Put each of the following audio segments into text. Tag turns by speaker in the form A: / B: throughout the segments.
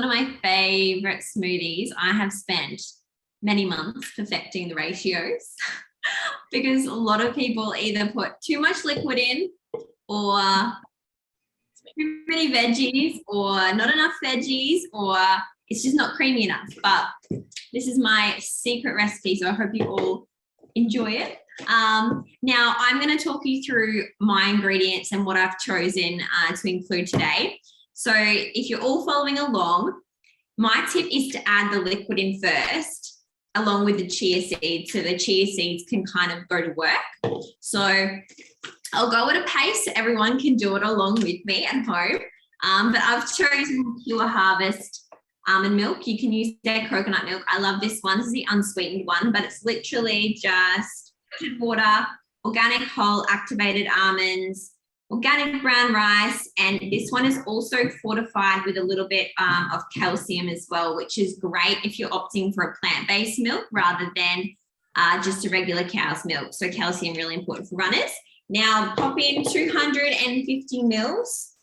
A: one of my favorite smoothies. I have spent many months perfecting the ratios because a lot of people either put too much liquid in or too many veggies or not enough veggies or it's just not creamy enough. But this is my secret recipe, so I hope you all enjoy it. Now I'm going to talk you through my ingredients and what I've chosen to include today. So if you're all following along, my tip is to add the liquid in first along with the chia seeds, so the chia seeds can kind of go to work. So I'll go at a pace so everyone can do it along with me at home. But I've chosen Pure Harvest almond milk. You can use their coconut milk. I love this one. This is the unsweetened one, but it's literally just water, organic whole activated almonds, organic brown rice, and this one is also fortified with a little bit of calcium as well, which is great if you're opting for a plant-based milk rather than just a regular cow's milk. So calcium really important for runners. Now pop in 250 mils.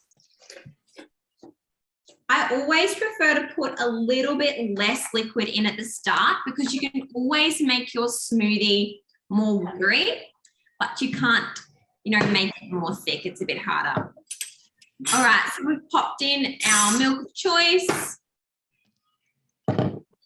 A: I always prefer to put a little bit less liquid in at the start because you can always make your smoothie more watery, but you can't, make it more thick. It's a bit harder. All right, so we've popped in our milk of choice.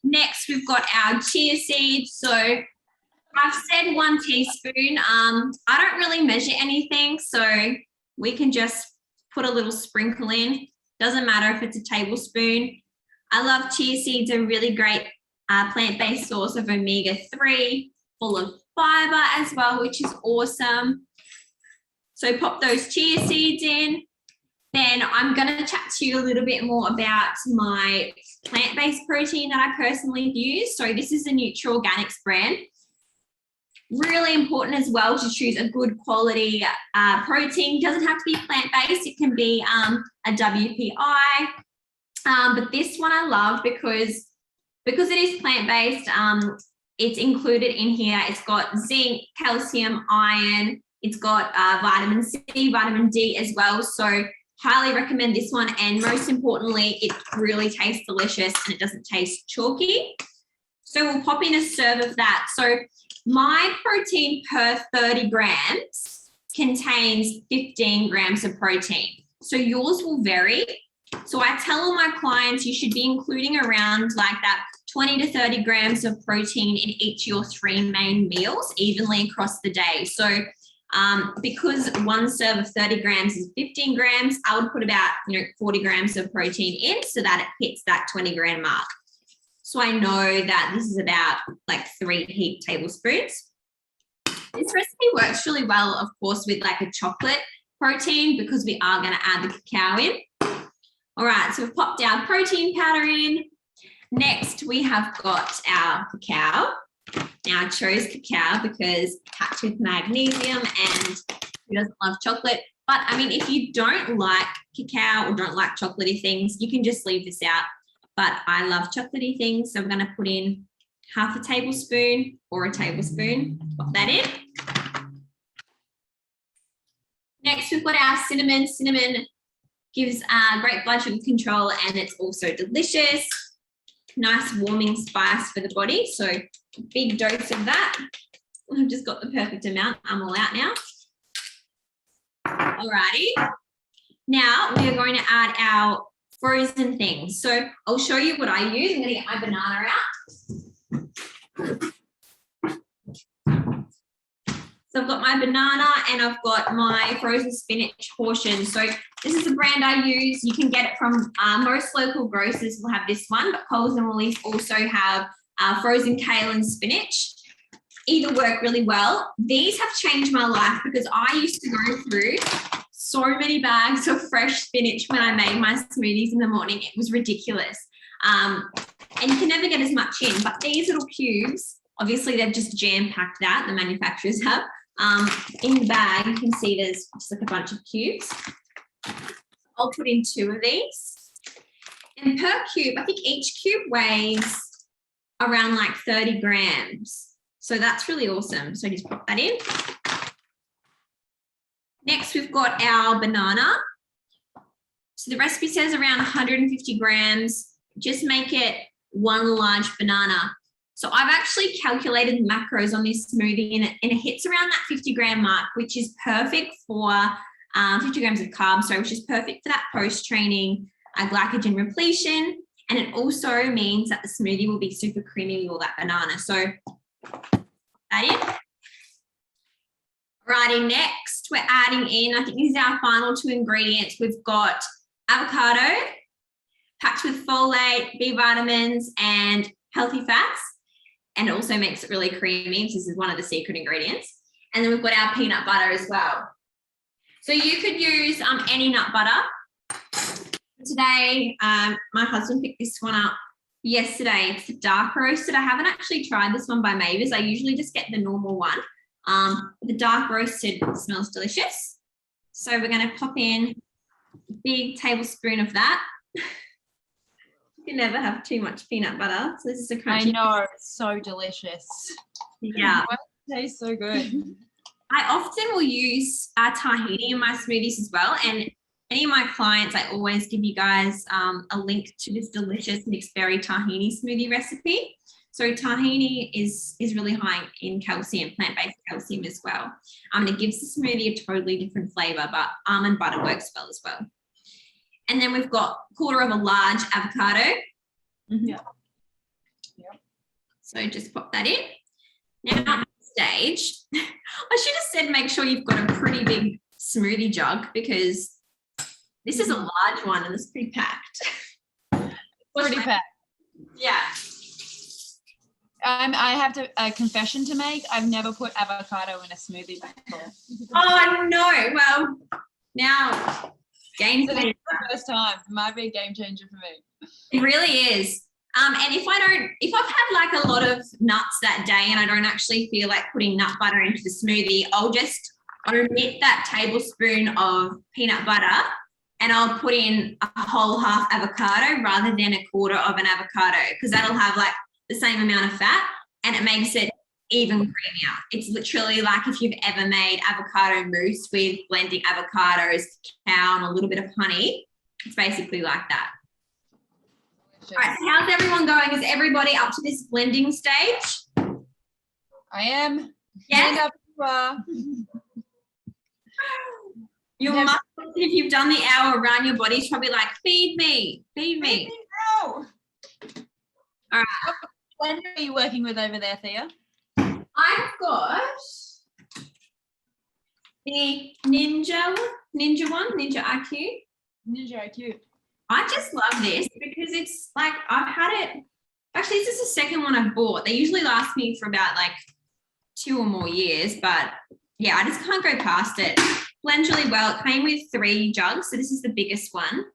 A: Next, we've got our chia seeds. So I've said 1 teaspoon. I don't really measure anything, so we can just put a little sprinkle in. Doesn't matter if it's a tablespoon. I love chia seeds, a really great plant-based source of omega-3, full of fiber as well, which is awesome. So pop those chia seeds in. Then I'm going to chat to you a little bit more about my plant-based protein that I personally use. So this is the NutriOrganics brand. Really important as well to choose a good quality protein. Doesn't have to be plant-based. It can be a WPI. But this one I love because it is plant-based. It's included in here. It's got zinc, calcium, iron. It's got vitamin C, vitamin D as well. So highly recommend this one. And most importantly, it really tastes delicious and it doesn't taste chalky. So we'll pop in a serve of that. So my protein per 30 grams contains 15 grams of protein. So yours will vary. So I tell all my clients you should be including around like that 20 to 30 grams of protein in each of your 3 main meals evenly across the day. So because 1 serve of 30 grams is 15 grams, I would put about 40 grams of protein in so that it hits that 20 gram mark. So I know that this is about like 3 heaped tablespoons. This recipe works really well, of course, with like a chocolate protein because we are going to add the cacao in. All right, so we've popped our protein powder in. Next, we have got our cacao. Now I chose cacao because packed with magnesium and who doesn't love chocolate? But I mean, if you don't like cacao or don't like chocolatey things, you can just leave this out. But I love chocolatey things, so I'm going to put in half a tablespoon or a tablespoon. Pop that in. Next, we've got our cinnamon. Cinnamon gives great blood sugar control and it's also delicious. Nice warming spice for the body. So a big dose of that. I've just got the perfect amount. I'm all out now. Alrighty. Now we are going to add our frozen things. So I'll show you what I use. I'm going to get my banana out. So I've got my banana and I've got my frozen spinach portion. So this is the brand I use. You can get it from most local grocers will have this one, but Coles and Woolies also have frozen kale and spinach. Either work really well. These have changed my life because I used to go through so many bags of fresh spinach when I made my smoothies in the morning. It was ridiculous. And you can never get as much in, but these little cubes, obviously they've just jam-packed that, the manufacturers have. In the bag, you can see there's just like a bunch of cubes. I'll put in 2 of these. And per cube, I think each cube weighs around like 30 grams. So that's really awesome. So just pop that in. Next, we've got our banana. So the recipe says around 150 grams. just make it one large banana. So I've actually calculated macros on this smoothie and it hits around that 50-gram mark, which is perfect for 50 grams of carbs, so which is perfect for that post-training glycogen repletion. And it also means that the smoothie will be super creamy with all that banana. So that in. Righty, next we're adding in, I think this is our final 2 ingredients. We've got avocado, packed with folate, B vitamins, and healthy fats. And it also makes it really creamy. This is one of the secret ingredients. And then we've got our peanut butter as well. So you could use any nut butter. Today, my husband picked this one up yesterday. It's dark roasted. I haven't actually tried this one by Mavis. I usually just get the normal one. The dark roasted smells delicious. So we're going to pop in a big tablespoon of that. You can never have too much peanut butter. So this is a crunchy.
B: I know, it's so delicious.
A: Yeah.
B: It tastes so good.
A: I often will use tahini in my smoothies as well. And any of my clients, I always give you guys a link to this delicious mixed berry tahini smoothie recipe. So tahini is really high in calcium, plant-based calcium as well. It gives the smoothie a totally different flavour, but almond butter works well as well. And then we've got 1/4 of a large avocado.
B: Yeah.
A: So just pop that in. Now, stage, I should have said make sure you've got a pretty big smoothie jug because this is a large one and it's pretty packed.
B: Pretty packed.
A: Yeah.
B: I have a confession to make. I've never put avocado in a smoothie before.
A: Oh no! Well, now game
B: So this
A: changer.
B: is the first time. It might be a game changer for me.
A: It really is. And if I've had like a lot of nuts that day and I don't actually feel like putting nut butter into the smoothie, I'll just omit that tablespoon of peanut butter and I'll put in a whole half avocado rather than 1/4 of an avocado because that'll have like the same amount of fat and it makes it even creamier. It's literally like if you've ever made avocado mousse with blending avocados, cacao, and a little bit of honey. It's basically like that. All right, so how's everyone going? Is everybody up to this blending stage?
B: I am.
A: Yes.
B: Hand up.
A: Your muscles, if you've done the hour run, your body's probably like, feed me, feed me.
B: All
A: right.
B: When are you working with over there, Thea?
A: I've got the Ninja IQ.
B: Ninja IQ.
A: I just love this because it's like I've had it. Actually, this is the second one I've bought. They usually last me for about like 2 or more years, but yeah, I just can't go past it. Blends really well. It came with 3 jugs, so this is the biggest one,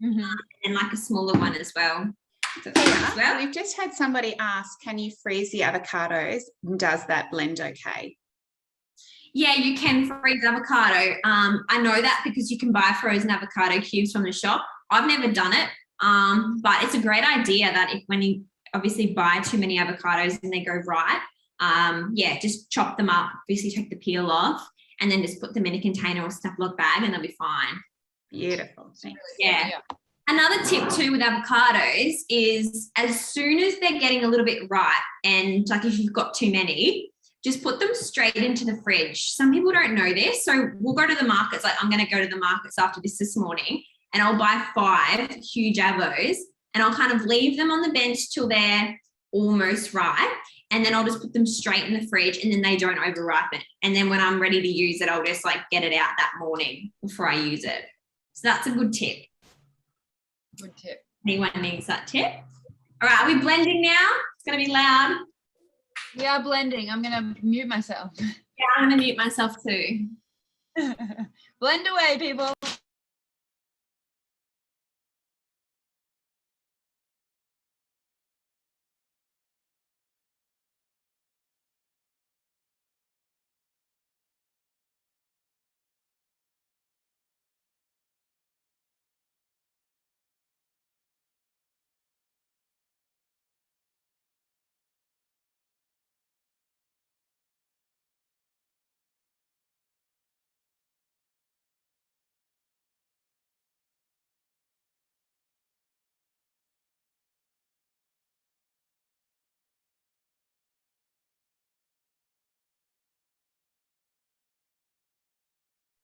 A: and like a smaller one as well.
C: Yeah, we've just had somebody ask, can you freeze the avocados? Does that blend okay?
A: Yeah, you can freeze avocado. I know that because you can buy frozen avocado cubes from the shop. I've never done it, but it's a great idea that when you obviously buy too many avocados and they go right, just chop them up, obviously take the peel off, and then just put them in a container or Ziploc bag and they'll be fine.
C: Beautiful. Thanks.
A: Yeah. Another tip too with avocados is as soon as they're getting a little bit ripe and like if you've got too many, just put them straight into the fridge. Some people don't know this. So we'll go to the markets. Like I'm going to go to the markets after this morning and I'll buy 5 huge avos and I'll kind of leave them on the bench till they're almost ripe. And then I'll just put them straight in the fridge and then they don't over-ripen. And then when I'm ready to use it, I'll just like get it out that morning before I use it. So that's a good tip.
B: Good tip.
A: Anyone needs that tip? All right, are we blending now? It's going to be loud.
B: We are blending. I'm going to mute myself.
A: Yeah, I'm going to mute myself too.
B: Blend away, people.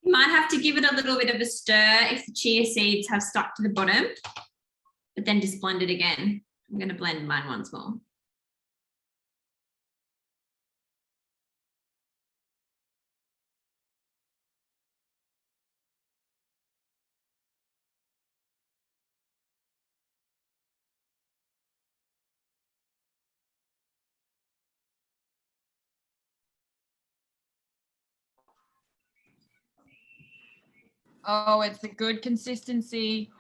A: You might have to give it a little bit of a stir if the chia seeds have stuck to the bottom, but then just blend it again. I'm going to blend mine once more.
B: Oh, it's a good consistency.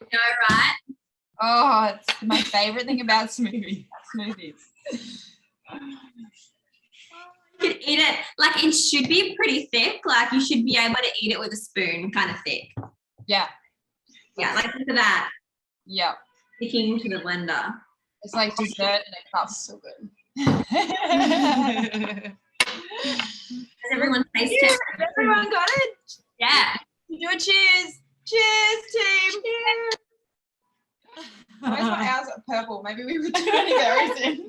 A: You know, right?
B: Oh, it's my favorite thing about smoothies.
A: You can eat it, like it should be pretty thick. Like you should be able to eat it with a spoon, kind of thick.
B: Yeah.
A: Yeah, like look at that.
B: Yeah.
A: Sticking to the blender.
B: It's like dessert in a cup. So good.
A: Has everyone tasted it?
B: Everyone got it?
A: Yeah.
B: Do a cheers. Cheers, team. Cheers. Where's my ours are purple? Maybe we would do any berries in.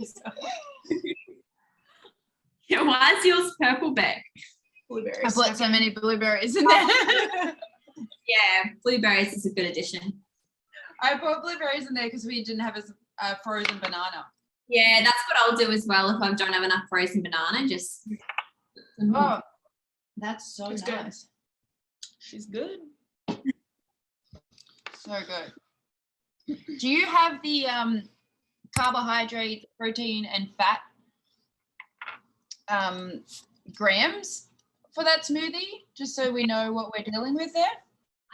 A: Yeah, why is yours purple, Beck?
C: Blueberries.
B: I put so many blueberries in there.
A: Yeah, blueberries is a good addition.
B: I put blueberries in there because we didn't have a frozen banana.
A: Yeah, that's what I'll do as well if I don't have enough frozen banana. Just
B: Oh, that's so
C: It's
B: nice.
C: good. She's good.
B: So good. Do you have the carbohydrate, protein, and fat grams for that smoothie, just so we know what we're dealing with there?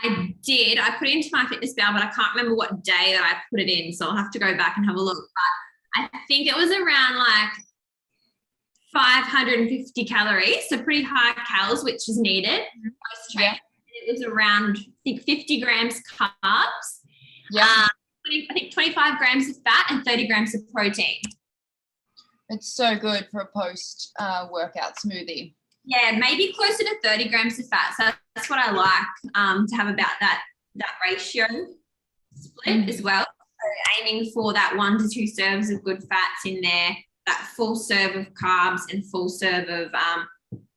A: I did. I put it into my fitness pal, but I can't remember what day that I put it in, so I'll have to go back and have a look. But I think it was around like 550 calories, so pretty high calories, which is needed.
B: Yeah.
A: It was around, I think, 50 grams carbs.
B: Yeah.
A: I think 25 grams of fat and 30 grams of protein.
B: It's so good for a post workout smoothie.
A: Yeah, maybe closer to 30 grams of fat. So that's what I like to have about that ratio split as well. So aiming for that 1 to 2 serves of good fats in there, that full serve of carbs and full serve of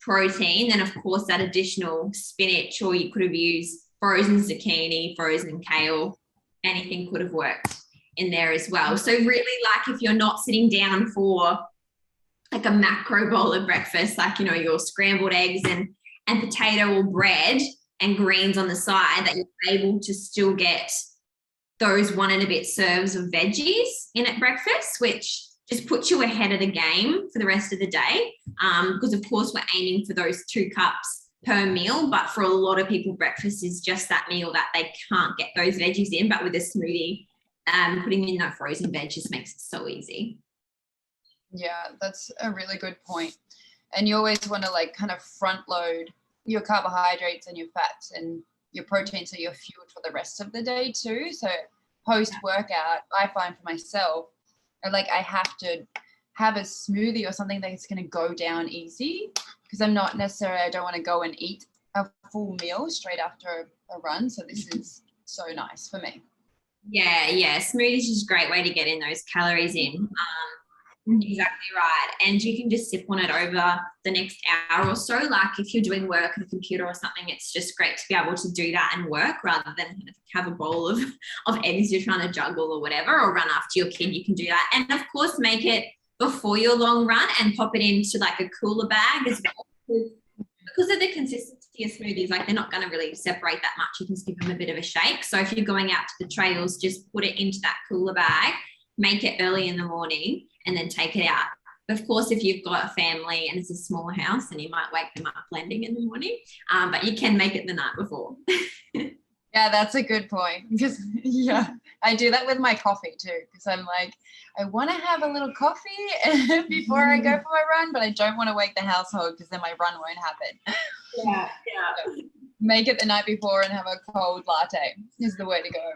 A: protein. Then of course that additional spinach, or you could have used frozen zucchini, frozen kale, anything could have worked in there as well. So really, like if you're not sitting down for like a macro bowl of breakfast, like, you know, your scrambled eggs and potato or bread and greens on the side, that you're able to still get those 1 and a bit serves of veggies in at breakfast, which just puts you ahead of the game for the rest of the day. Because of course we're aiming for those 2 cups per meal, but for a lot of people, breakfast is just that meal that they can't get those veggies in. But with a smoothie, putting in that frozen veg just makes it so easy.
B: Yeah, that's a really good point. And you always want to like kind of front load your carbohydrates and your fats and your protein, so you're fueled for the rest of the day too. So post workout, I find for myself, I have to have a smoothie or something that's going to go down easy, because I'm not necessarily, I don't want to go and eat a full meal straight after a run. So this is so nice for me.
A: Yeah. Smoothies is a great way to get in those calories in. Exactly right. And you can just sip on it over the next hour or so. Like if you're doing work on a computer or something, it's just great to be able to do that and work, rather than have a bowl of eggs you're trying to juggle or whatever, or run after your kid. You can do that. And of course, make it before your long run and pop it into like a cooler bag as well. Because of the consistency of smoothies, like they're not going to really separate that much. You can just give them a bit of a shake. So if you're going out to the trails, just put it into that cooler bag, make it early in the morning, and then take it out. Of course, if you've got a family and it's a smaller house, then you might wake them up blending in the morning, but you can make it the night before.
B: Yeah, that's a good point. Because yeah, I do that with my coffee too, because I'm like, I want to have a little coffee before I go for my run, but I don't want to wake the household because then my run won't happen.
A: Yeah.
B: So make it the night before and have a cold latte is the way to go.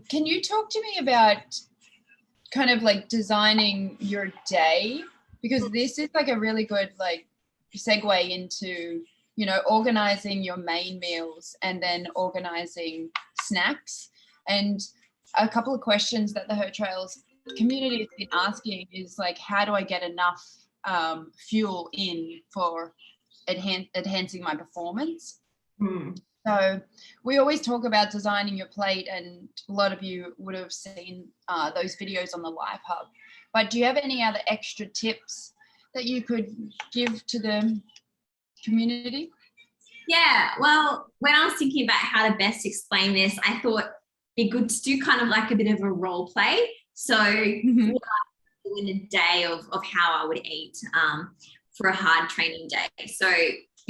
B: Can you talk to me about kind of like designing your day? Because this is like a really good like segue into, you know, organizing your main meals and then organizing snacks. And a couple of questions that the Her Trails community has been asking is like, how do I get enough fuel in for enhancing my performance.
A: Hmm.
B: So we always talk about designing your plate, and a lot of you would have seen those videos on the Life Hub. But do you have any other extra tips that you could give to the community?
A: Yeah, well, when I was thinking about how to best explain this, I thought it'd be good to do kind of like a bit of a role play. So what I do in a day of how I would eat for a hard training day. So,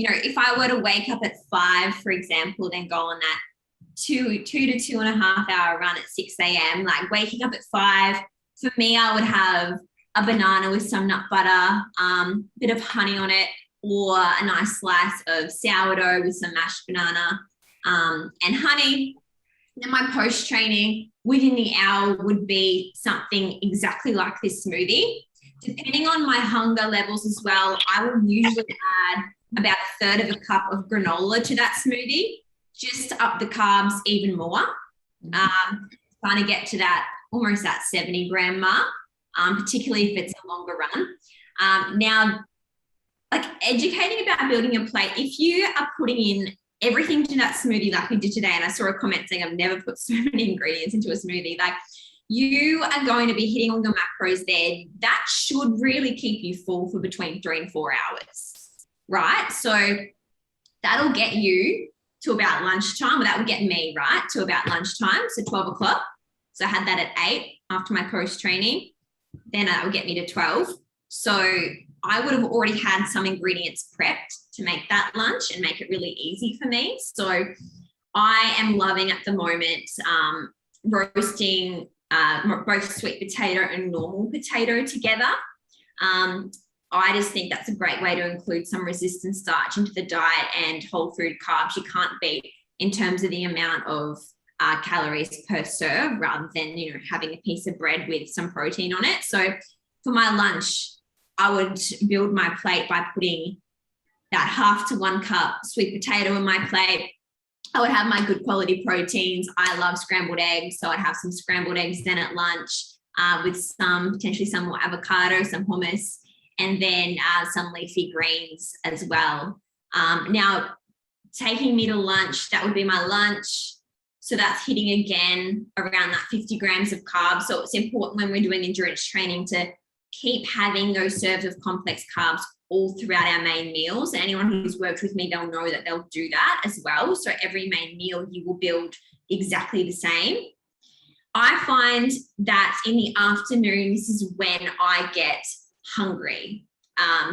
A: if I were to wake up at 5, for example, then go on that 2 to 2.5 hour run at 6 a.m., like waking up at 5, for me, I would have a banana with some nut butter, bit of honey on it, or a nice slice of sourdough with some mashed banana and honey. Then my post-training within the hour would be something exactly like this smoothie. Depending on my hunger levels as well, I will usually add about 1/3 of a cup of granola to that smoothie, just to up the carbs even more. Trying to get to that almost that 70-gram mark, particularly if it's a longer run. Now, like educating about building a plate, if you are putting in everything to that smoothie like we did today, and I saw a comment saying I've never put so many ingredients into a smoothie, like you are going to be hitting all your macros there. That should really keep you full for between 3 and 4 hours, right? So that'll get you to about lunchtime, or that would get me, right, to about lunchtime, so 12 o'clock. So I had that at 8 after my post-training. Then that would get me to 12. So I would have already had some ingredients prepped to make that lunch and make it really easy for me. So I am loving at the moment roasting both sweet potato and normal potato together. I just think that's a great way to include some resistant starch into the diet, and whole food carbs you can't beat in terms of the amount of calories per serve, rather than having a piece of bread with some protein on it. So for my lunch, I would build my plate by putting that 1/2 to 1 cup sweet potato in my plate. I would have my good quality proteins. I love scrambled eggs, so I'd have some scrambled eggs then at lunch with potentially some more avocado, some hummus, and then some leafy greens as well. Now, taking me to lunch, that would be my lunch. So that's hitting again around that 50 grams of carbs. So it's important when we're doing endurance training to keep having those serves of complex carbs all throughout our main meals. Anyone who's worked with me, they'll know that they'll do that as well. So every main meal you will build exactly the same. I find that in the afternoon, this is when I get hungry.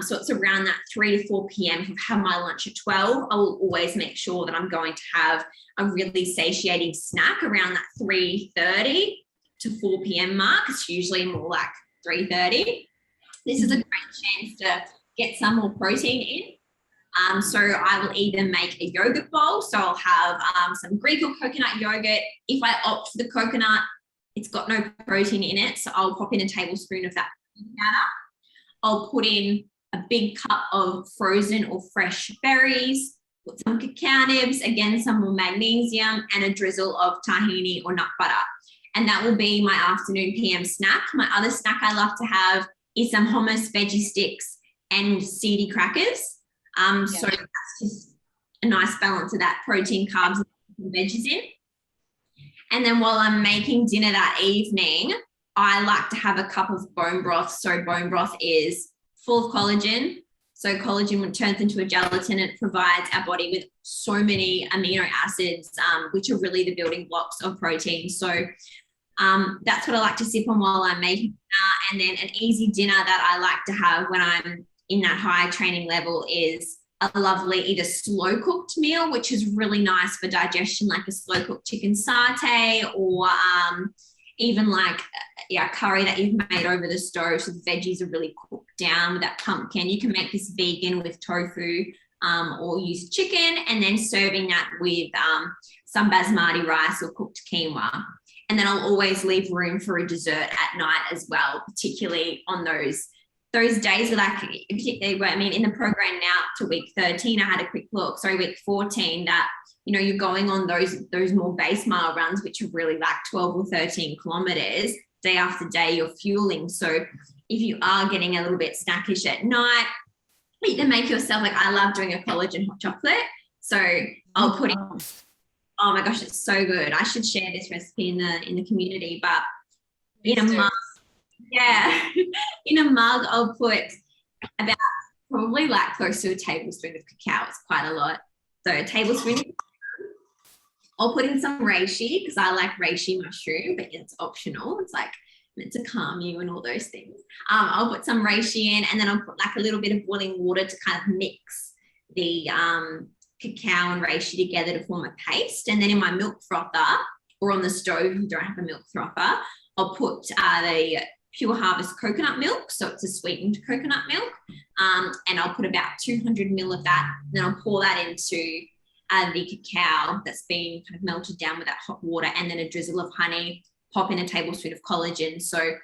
A: So it's around that 3 to 4 p.m. If I've had my lunch at 12, I will always make sure that I'm going to have a really satiating snack around that 3:30 to 4 p.m. mark. It's usually more like 3:30. This is a great chance to get some more protein in. So I will either make a yogurt bowl. So I'll have some Greek or coconut yogurt. If I opt for the coconut, it's got no protein in it. So I'll pop in a tablespoon of that powder. I'll put in a big cup of frozen or fresh berries, put some cacao nibs, again, some more magnesium, and a drizzle of tahini or nut butter. And that will be my afternoon PM snack. My other snack I love to have is some hummus, veggie sticks, and seedy crackers. So that's just a nice balance of that protein, carbs, and veggies in. And then while I'm making dinner that evening, I like to have a cup of bone broth. So bone broth is full of collagen. So collagen turns into a gelatin, and it provides our body with so many amino acids, which are really the building blocks of protein. So that's what I like to sip on while I'm making dinner. And then an easy dinner that I like to have when I'm in that high training level is a lovely either slow cooked meal, which is really nice for digestion, like a slow cooked chicken satay, or even like curry that you've made over the stove. So the veggies are really cooked down with that pumpkin. You can make this vegan with tofu or use chicken, and then serving that with some basmati rice or cooked quinoa. And then I'll always leave room for a dessert at night as well, particularly on those days where, like, particularly where, I mean, in the program now to week 13, I had a quick look, week 14, that, you're going on those more base mile runs, which are really like 12 or 13 kilometers day after day, you're fueling. So if you are getting a little bit snackish at night, you can make yourself, like I love doing a collagen hot chocolate. So I'll put in, oh my gosh, it's so good. I should share this recipe in the community, but in a mug, yeah, in a mug, I'll put about probably like close to a tablespoon of cacao. It's quite a lot. So a tablespoon. I'll put in some reishi because I like reishi mushroom, but it's optional. It's like meant to calm you and all those things. I'll put some reishi in, and then I'll put like a little bit of boiling water to kind of mix the cacao and reishi together to form a paste. And then in my milk frother, or on the stove if you don't have a milk frother, I'll put the Pure Harvest coconut milk, so it's a sweetened coconut milk, and I'll put about 200 ml of that. Then I'll pour that into the cacao that's been kind of melted down with that hot water, and then a drizzle of honey, pop in a tablespoon of collagen. So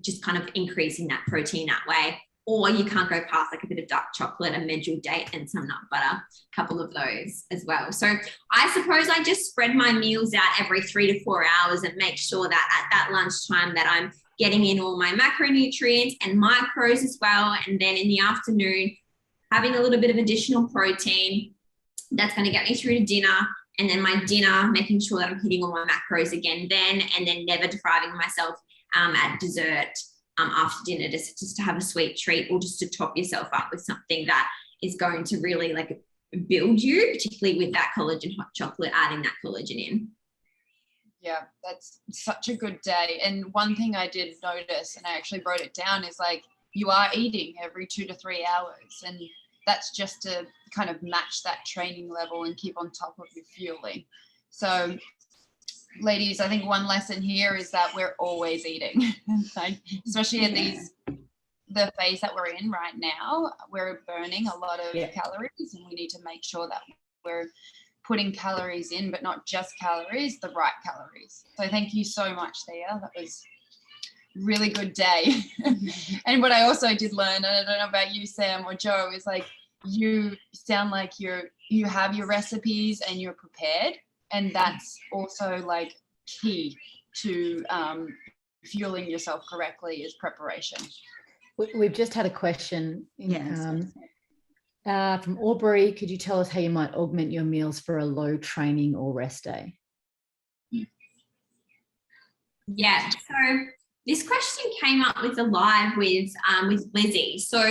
A: just kind of increasing that protein that way. Or you can't go past like a bit of dark chocolate, a medjool date, and some nut butter, a couple of those as well. So I suppose I just spread my meals out every 3 to 4 hours and make sure that at that lunchtime that I'm getting in all my macronutrients and micros as well. And then in the afternoon, having a little bit of additional protein that's going to get me through to dinner. And then my dinner, making sure that I'm hitting all my macros again then, and then never depriving myself at dessert after dinner, just to have a sweet treat, or just to top yourself up with something that is going to really like build you, particularly with that collagen hot chocolate, adding that collagen in.
B: Yeah, that's such a good day. And one thing I did notice, and I actually wrote it down, is like you are eating every 2 to 3 hours, and that's just to kind of match that training level and keep on top of your fueling. So ladies, I think one lesson here is that we're always eating, like, especially at the phase that we're in right now. We're burning a lot of calories, and we need to make sure that we're putting calories in, but not just calories, the right calories. So thank you so much, Thea. That was a really good day. And what I also did learn, and I don't know about you, Sam or Joe, is like you sound like you have your recipes and you're prepared. And that's also like key to fueling yourself correctly, is preparation.
D: We've just had a question from Aubrey. Could you tell us how you might augment your meals for a low training or rest day?
A: Yeah, so this question came up with a live with Lizzie. So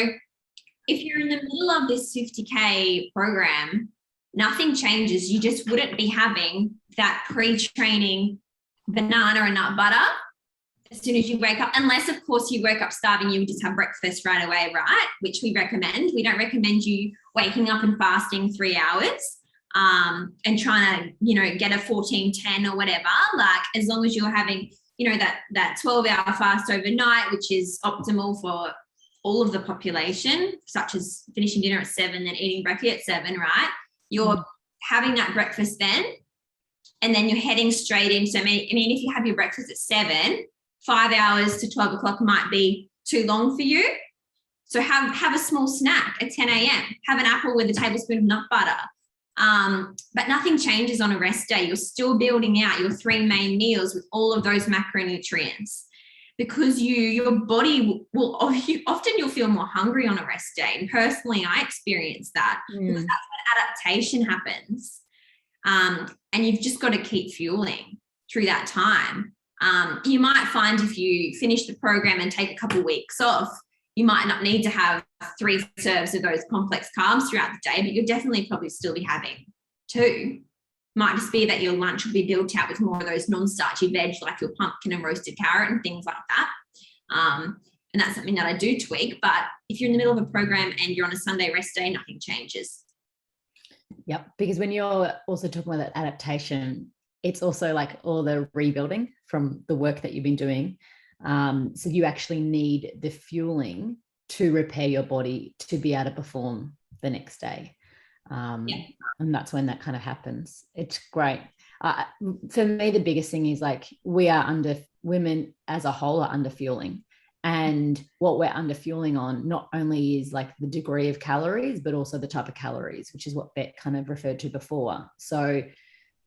A: if you're in the middle of this 50K program, nothing changes. You just wouldn't be having that pre-training banana and nut butter as soon as you wake up, unless of course you wake up starving. You would just have breakfast right away, right? Which we recommend. We don't recommend you waking up and fasting 3 hours and trying to, get a 14-10 or whatever. Like, as long as you're having, that 12-hour fast overnight, which is optimal for all of the population, such as finishing dinner at 7, then eating breakfast at 7, right? You're having that breakfast then, and then you're heading straight in. So, I mean, if you have your breakfast at 7, 5 hours to 12 o'clock might be too long for you. So have a small snack at 10 a.m. Have an apple with a tablespoon of nut butter. But nothing changes on a rest day. You're still building out your 3 main meals with all of those macronutrients, because your body will often you'll feel more hungry on a rest day. And personally, I experienced that because that's when adaptation happens. And you've just got to keep fueling through that time. You might find if you finish the program and take a couple of weeks off, you might not need to have 3 serves of those complex carbs throughout the day, but you'll definitely probably still be having 2. Might just be that your lunch will be built out with more of those non-starchy veg, like your pumpkin and roasted carrot and things like that. And that's something that I do tweak. But if you're in the middle of a program and you're on a Sunday rest day, nothing changes.
D: Yep, because when you're also talking about that adaptation, it's also like all the rebuilding from the work that you've been doing. So you actually need the fueling to repair your body to be able to perform the next day. And that's when that kind of happens. It's great. For me, the biggest thing is like women as a whole are under fueling. And what we're under fueling on not only is like the degree of calories, but also the type of calories, which is what Beck kind of referred to before. So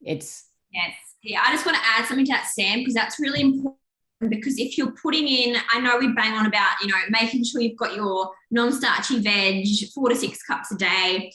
D: it's...
A: Yes. Yeah, I just want to add something to that, Sam, because that's really important because if you're putting in, I know we bang on about, making sure you've got your non-starchy veg, 4 to 6 cups a day,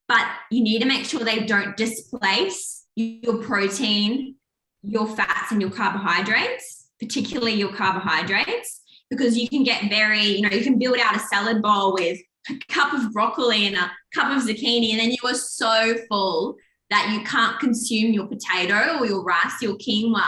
A: but you need to make sure they don't displace your protein, your fats, and your carbohydrates, particularly your carbohydrates, because you can get very, you can build out a salad bowl with a cup of broccoli and a cup of zucchini, and then you are so full that you can't consume your potato or your rice, your quinoa.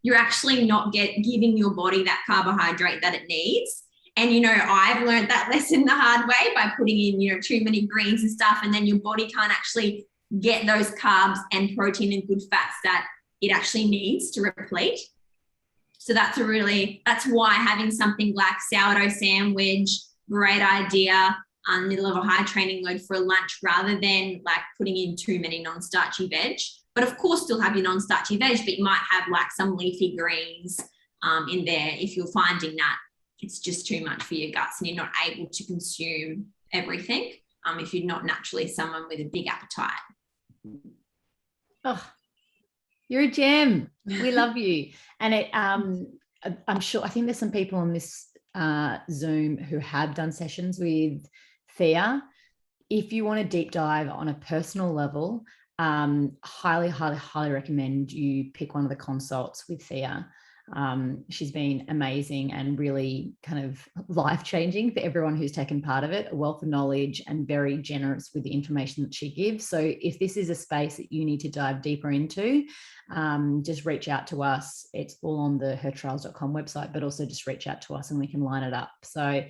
A: You're actually not giving your body that carbohydrate that it needs. And, I've learned that lesson the hard way by putting in, too many greens and stuff, and then your body can't actually get those carbs and protein and good fats that it actually needs to replete. So that's why having something like sourdough sandwich, great idea, middle of a high training load for a lunch, rather than like putting in too many non-starchy veg. But of course, still have your non-starchy veg, but you might have like some leafy greens in there if you're finding that it's just too much for your guts and you're not able to consume everything if you're not naturally someone with a big appetite.
D: Oh, you're a gem. We love you. And I'm sure, I think there's some people on this Zoom who have done sessions with Thea. If you want a deep dive on a personal level, highly recommend you pick one of the consults with Thea. She's been amazing and really kind of life-changing for everyone who's taken part of it, a wealth of knowledge and very generous with the information that she gives. So if this is a space that you need to dive deeper into, just reach out to us. It's all on the hertrials.com website, but also just reach out to us and we can line it up. So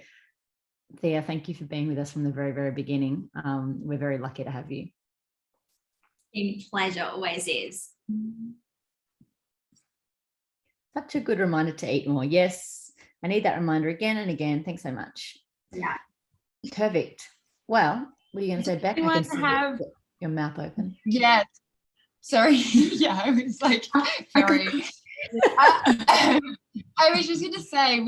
D: Thea, thank you for being with us from the very, very beginning. We're very lucky to have you.
A: A pleasure, always is.
D: Such a good reminder to eat more. Yes, I need that reminder again and again. Thanks so much.
A: Yeah.
D: Perfect. Well, what are you going to say, Beck? I can see your mouth open.
B: Yeah. Sorry. Yeah, I was like very. I was just going to say,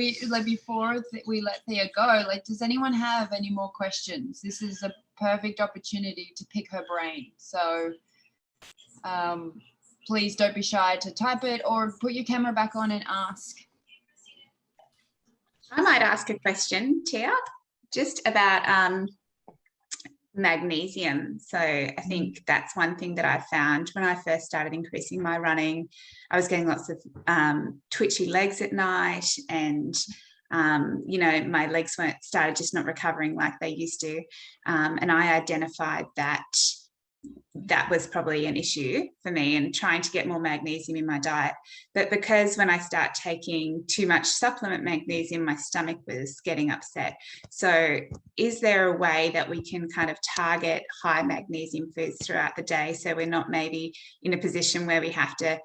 B: before we let Thea go, does anyone have any more questions? This is a perfect opportunity to pick her brain. So please don't be shy to type it or put your camera back on and ask.
C: I might ask a question, Thea, just about magnesium. So I think that's one thing that I found when I first started increasing my running. I was getting lots of twitchy legs at night, and my legs started just not recovering like they used to, and I identified that was probably an issue for me, and trying to get more magnesium in my diet. But because when I start taking too much supplement magnesium, my stomach was getting upset. So is there a way that we can kind of target high magnesium foods throughout the day, so we're not maybe in a position where we have to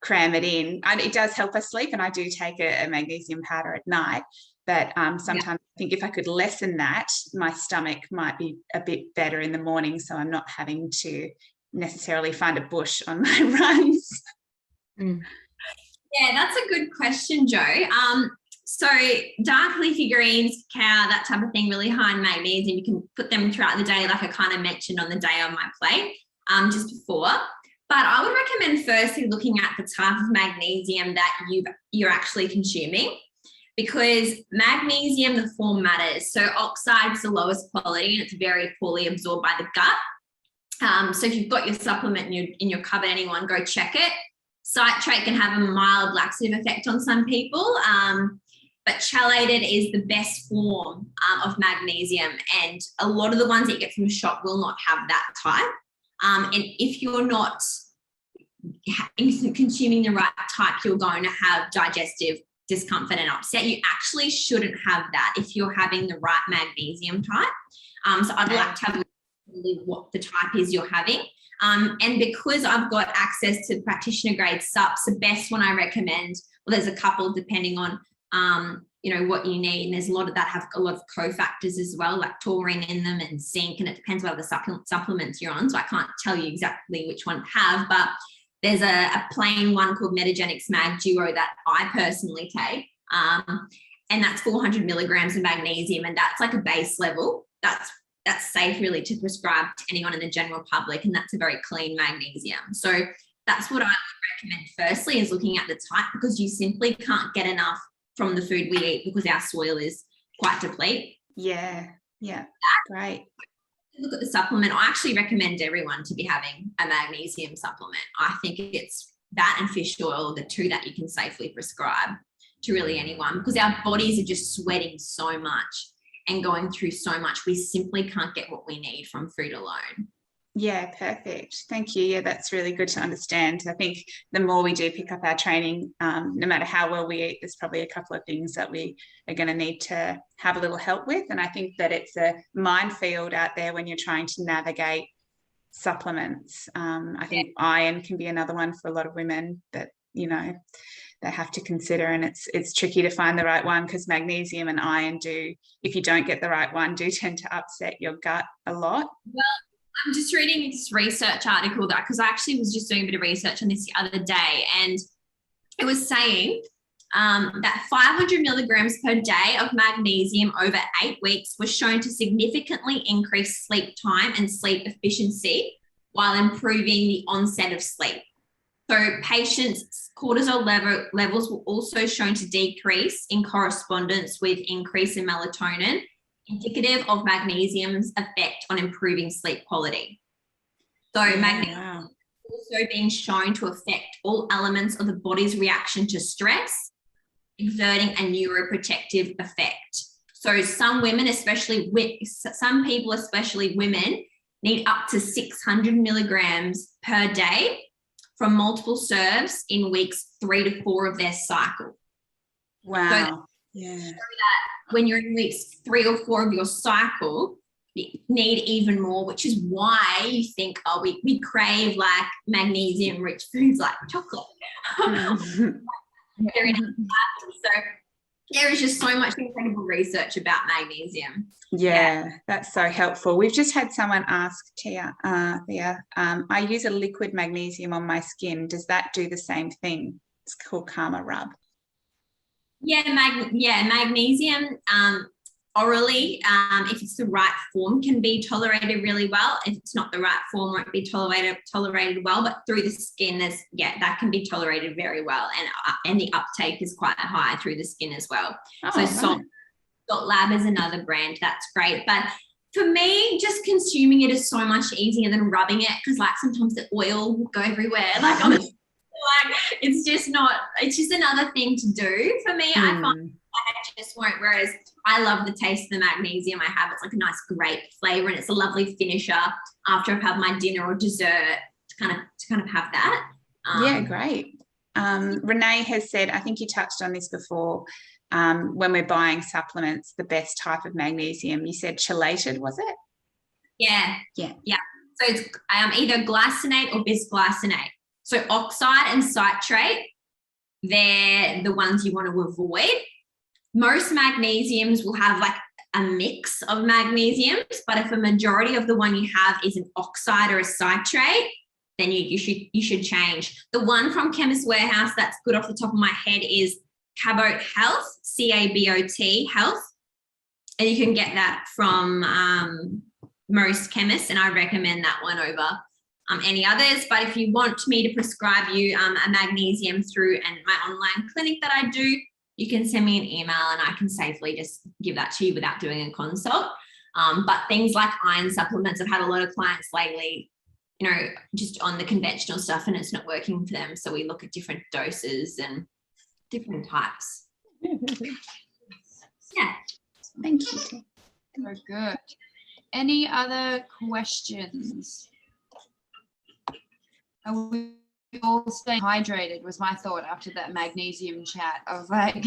C: cram it in? And it does help us sleep, and I do take a magnesium powder at night. But sometimes I think if I could lessen that, my stomach might be a bit better in the morning, so I'm not having to necessarily find a bush on my runs.
A: Yeah, that's a good question, Jo. So dark leafy greens, cacao, that type of thing, really high in magnesium. You can put them throughout the day, like I kind of mentioned on the day on my plate just before. But I would recommend firstly looking at the type of magnesium that you're actually consuming, because magnesium, the form matters. So oxide's the lowest quality and it's very poorly absorbed by the gut. So if you've got your supplement in your cupboard, anyone, go check it. Citrate can have a mild laxative effect on some people, but chelated is the best form of magnesium. And a lot of the ones that you get from the shop will not have that type. And if you're not consuming the right type, you're going to have digestive discomfort and upset. You actually shouldn't have that if you're having the right magnesium type. So I'd like to have what the type is you're having. And because I've got access to practitioner grade sups, the best one I recommend, well, there's a couple depending on, what you need. And there's a lot of that have a lot of cofactors as well, like taurine in them and zinc, and it depends what other supplements you're on. So I can't tell you exactly which one to have, but there's a plain one called Metagenics Mag Duo that I personally take. And that's 400 milligrams of magnesium. And that's like a base level. That's safe really to prescribe to anyone in the general public. And that's a very clean magnesium. So that's what I would recommend firstly, is looking at the type, because you simply can't get enough from the food we eat because our soil is quite depleted.
C: Yeah, great.
A: Look at the supplement. I actually recommend everyone to be having a magnesium supplement. I think it's that and fish oil, the two that you can safely prescribe to really anyone, because our bodies are just sweating so much and going through so much. We simply can't get what we need from food alone.
C: Yeah, perfect. Thank you. Yeah, that's really good to understand. I think the more we do pick up our training, no matter how well we eat, there's probably a couple of things that we are going to need to have a little help with. And I think that it's a minefield out there when you're trying to navigate supplements. I think iron can be another one for a lot of women that, you know, they have to consider, and it's tricky to find the right one, because magnesium and iron do, if you don't get the right one, do tend to upset your gut a lot.
A: Well, I'm just reading this research article that, because I actually was just doing a bit of research on this the other day, and it was saying that 500 milligrams per day of magnesium over 8 weeks was shown to significantly increase sleep time and sleep efficiency while improving the onset of sleep. So patients' cortisol levels were also shown to decrease in correspondence with increase in melatonin, indicative of magnesium's effect on improving sleep quality. So magnesium is also being shown to affect all elements of the body's reaction to stress, exerting a neuroprotective effect. So some women, some people, especially women, need up to 600 milligrams per day from multiple serves in weeks 3 to 4 of their cycle.
C: Wow.
A: So that when you're in weeks 3 or 4 of your cycle, you need even more, which is why you think, oh, we crave like magnesium rich foods like chocolate. So there is just so much incredible research about magnesium.
C: Yeah, that's so helpful. We've just had someone ask, Thea, I use a liquid magnesium on my skin. Does that do the same thing? It's called Karma Rub.
A: Yeah, magnesium orally, if it's the right form, can be tolerated really well. If it's not the right form, won't be tolerated well, but through the skin, that can be tolerated very well, and the uptake is quite high through the skin as well. So Salt Lab is another brand that's great, but for me, just consuming it is so much easier than rubbing it, because like sometimes the oil will go everywhere. It's just another thing to do for me. I find I just won't, whereas I love the taste of the magnesium I have. It's like a nice grape flavor, and it's a lovely finisher after I've had my dinner or dessert to kind of have that.
C: Yeah, great. Renee has said, I think you touched on this before, when we're buying supplements, the best type of magnesium, you said chelated, was it?
A: Yeah. So it's either glycinate or bisglycinate. So oxide and citrate, they're the ones you want to avoid. Most magnesiums will have like a mix of magnesiums, but if a majority of the one you have is an oxide or a citrate, then you should change. The one from Chemist Warehouse that's good off the top of my head is Cabot Health, CABOT Health, and you can get that from most chemists, and I recommend that one over any others. But if you want me to prescribe you a magnesium through my online clinic that I do, you can send me an email and I can safely just give that to you without doing a consult. But things like iron supplements, I've had a lot of clients lately, just on the conventional stuff, and it's not working for them. So we look at different doses and different types. Yeah.
C: Thank you.
B: So good. Any other questions? Are we all staying hydrated was my thought after that magnesium chat of like,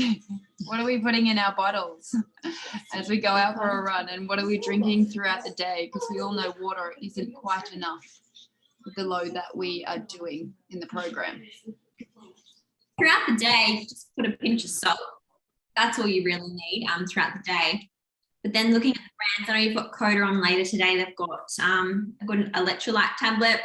B: what are we putting in our bottles as we go out for a run, and what are we drinking throughout the day? Because we all know water isn't quite enough with the load that we are doing in the program.
A: Throughout the day, just put a pinch of salt. That's all you really need throughout the day. But then looking at the brands, I know you've got Coda on later today. They've got an electrolyte tablet.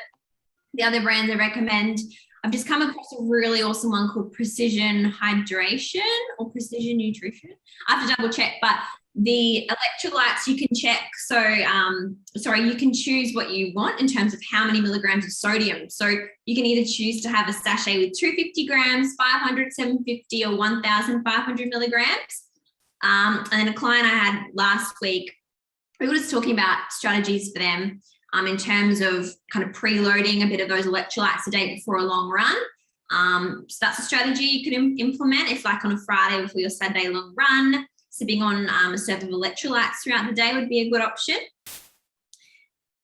A: The other brands I recommend, I've just come across a really awesome one called Precision Hydration or Precision Nutrition. I have to double check, but The electrolytes you can check. So, you can choose what you want in terms of how many milligrams of sodium. So you can either choose to have a sachet with 250 grams, 500, 750, or 1,500 milligrams. And then a client I had last week, we were just talking about strategies for them in terms of kind of preloading a bit of those electrolytes a day before a long run. So that's a strategy you could implement if, like, on a Friday before your Saturday long run, sipping on a serve of electrolytes throughout the day would be a good option.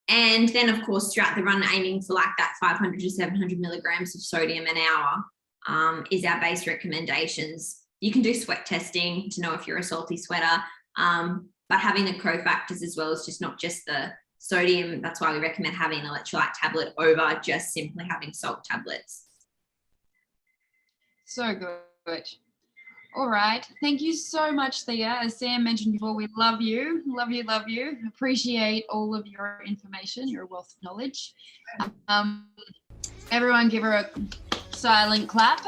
A: And then, of course, throughout the run, aiming for like that 500 to 700 milligrams of sodium an hour is our base recommendations. You can do sweat testing to know if you're a salty sweater, but having the cofactors as well is just not just the sodium. That's why we recommend having an electrolyte tablet over just simply having salt tablets.
B: So good. All right. Thank you so much, Thea. As Sam mentioned before, we love you. Love you, love you. Appreciate all of your information, your wealth of knowledge. Everyone give her a silent clap.